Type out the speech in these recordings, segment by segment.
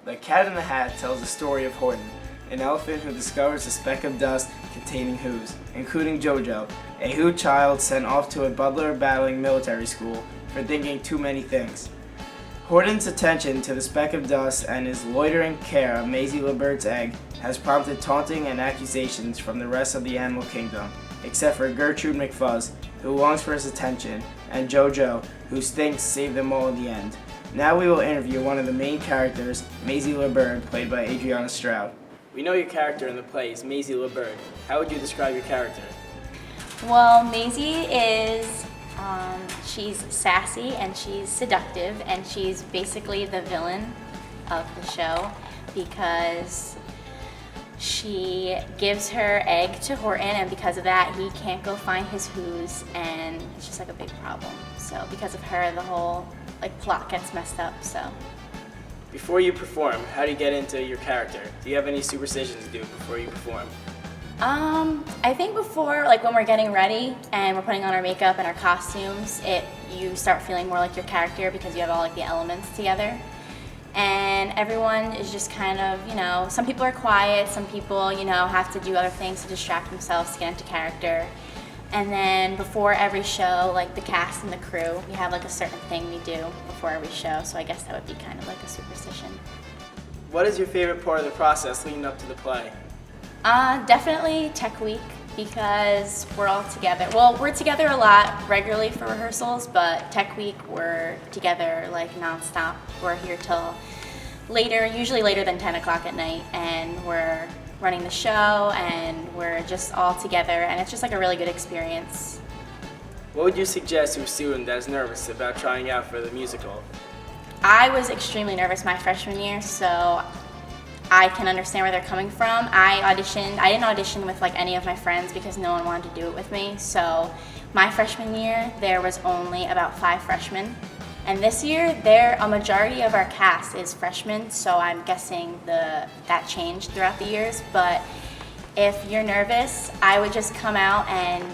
The Cat in the Hat tells the story of Horton, an elephant who discovers a speck of dust containing Whos, including JoJo, a Who child sent off to a Butler-battling military school for thinking too many things. Horton's attention to the speck of dust and his loitering care of Maisie LeBird's egg has prompted taunting and accusations from the rest of the animal kingdom, except for Gertrude McFuzz, who longs for his attention, and JoJo, who thinks saved them all in the end. Now we will interview one of the main characters, Maisie LeBird, played by Adriana Stroud. We know your character in the play is Maisie LeBird. How would you describe your character? Well, Maisie is, she's sassy and she's seductive, and she's basically the villain of the show because she gives her egg to Horton, and because of that, he can't go find his Whos, and it's just like a big problem. So because of her, the whole plot gets messed up. So Before you perform, how do you get into your character? Do you have any superstitions to do before you perform? I think before, when we're getting ready and we're putting on our makeup and our costumes, you start feeling more like your character because you have all the elements together. And everyone is just kind of, some people are quiet, some people, have to do other things to distract themselves to get into character. And then before every show, the cast and the crew, we have a certain thing we do before every show, so I guess that would be kind of a superstition. What is your favorite part of the process leading up to the play? Definitely Tech Week, because we're all together. Well, we're together a lot regularly for rehearsals, but Tech Week we're together nonstop. We're here till later, usually later than 10 o'clock at night, and we're running the show and we're just all together, and it's just a really good experience. What would you suggest to a student that is nervous about trying out for the musical? I was extremely nervous my freshman year, so I can understand where they're coming from. I didn't audition with any of my friends because no one wanted to do it with me. So my freshman year, there was only about 5 freshmen. And this year, a majority of our cast is freshmen, so I'm guessing that changed throughout the years. But if you're nervous, I would just come out and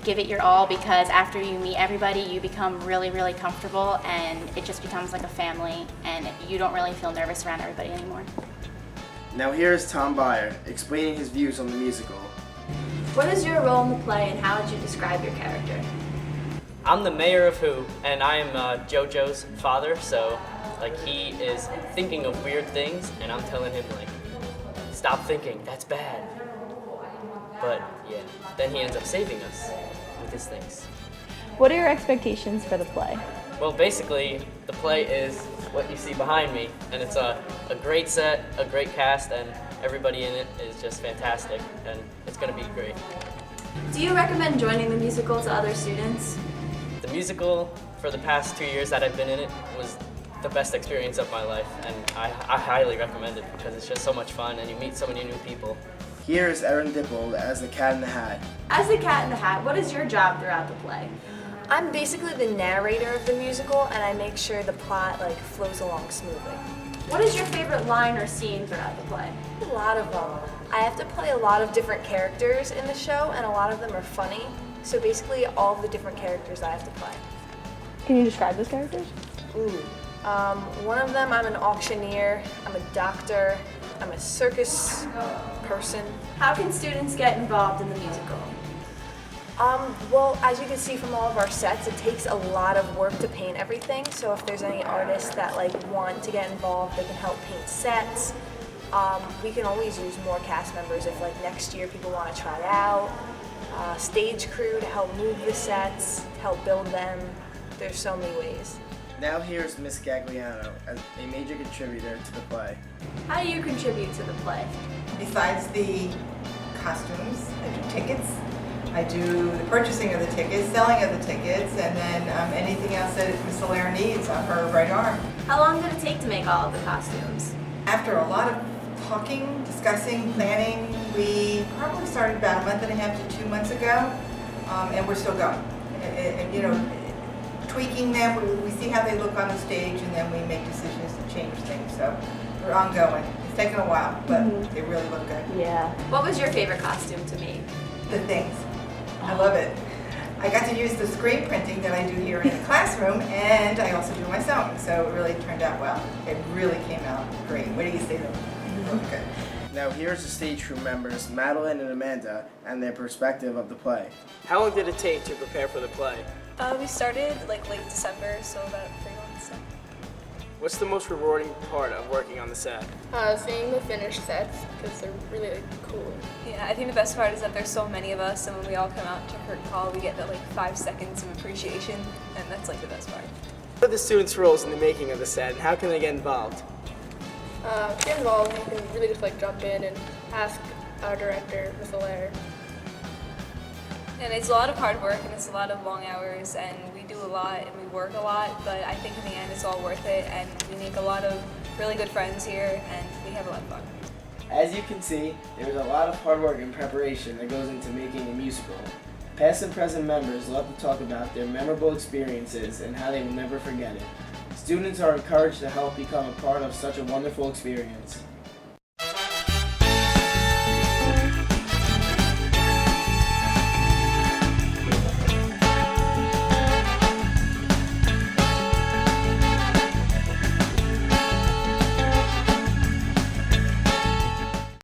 give it your all, because after you meet everybody, you become really, really comfortable, and it just becomes like a family, and you don't really feel nervous around everybody anymore. Now here is Tom Byer explaining his views on the musical. What is your role in the play, and how would you describe your character? I'm the mayor of Who, and I am JoJo's father, so he is thinking of weird things, and I'm telling him stop thinking, that's bad. But yeah, then he ends up saving us with his things. What are your expectations for the play? Well, basically, the play is what you see behind me, and it's a great set, a great cast, and everybody in it is just fantastic, and it's going to be great. Do you recommend joining the musical to other students? The musical, for the past 2 years that I've been in it, was the best experience of my life, and I highly recommend it because it's just so much fun and you meet so many new people. Here is Erin Dippold as the Cat in the Hat. As the Cat in the Hat, what is your job throughout the play? I'm basically the narrator of the musical, and I make sure the plot flows along smoothly. What is your favorite line or scene throughout the play? A lot of them. I have to play a lot of different characters in the show, and a lot of them are funny. So basically, all of the different characters I have to play. Can you describe those characters? One of them, I'm an auctioneer, I'm a doctor, I'm a circus person. How can students get involved in the musical? Well, as you can see from all of our sets, it takes a lot of work to paint everything. So if there's any artists that want to get involved, they can help paint sets. We can always use more cast members if next year people want to try it out. Stage crew to help move the sets, help build them. There's so many ways. Now here's Miss Gagliano as a major contributor to the play. How do you contribute to the play? Besides the costumes, I do tickets. I do the purchasing of the tickets, selling of the tickets, and then anything else that Miss Allaire needs on her right arm. How long did it take to make all of the costumes? After a lot of talking, discussing, planning, we probably started about a month and a half to 2 months ago, and we're still going. Tweaking them, we see how they look on the stage, and then we make decisions to change things. So we're ongoing. It's taken a while, but they really look good. Yeah. What was your favorite costume to make? The things. I love it. I got to use the screen printing that I do here in the classroom, and I also do my sewing. So it really turned out well. It really came out great. What do you say, though? Really good. Now here's the stage crew members, Madeline and Amanda, and their perspective of the play. How long did it take to prepare for the play? We started like late December, so about 3 months. What's the most rewarding part of working on the set? Seeing the finished sets, because they're really cool. Yeah, I think the best part is that there's so many of us, and when we all come out to curtain call, we get that like 5 seconds of appreciation, and that's like the best part. What are the students' roles in the making of the set, and how can they get involved? To get involved, you can really just like jump in and ask our director, Miss Allaire. And it's a lot of hard work, and it's a lot of long hours, and we do a lot, and we work a lot, but I think in the end it's all worth it, and we make a lot of really good friends here, and we have a lot of fun. As you can see, there's a lot of hard work and preparation that goes into making a musical. Past and present members love to talk about their memorable experiences and how they will never forget it. Students are encouraged to help become a part of such a wonderful experience.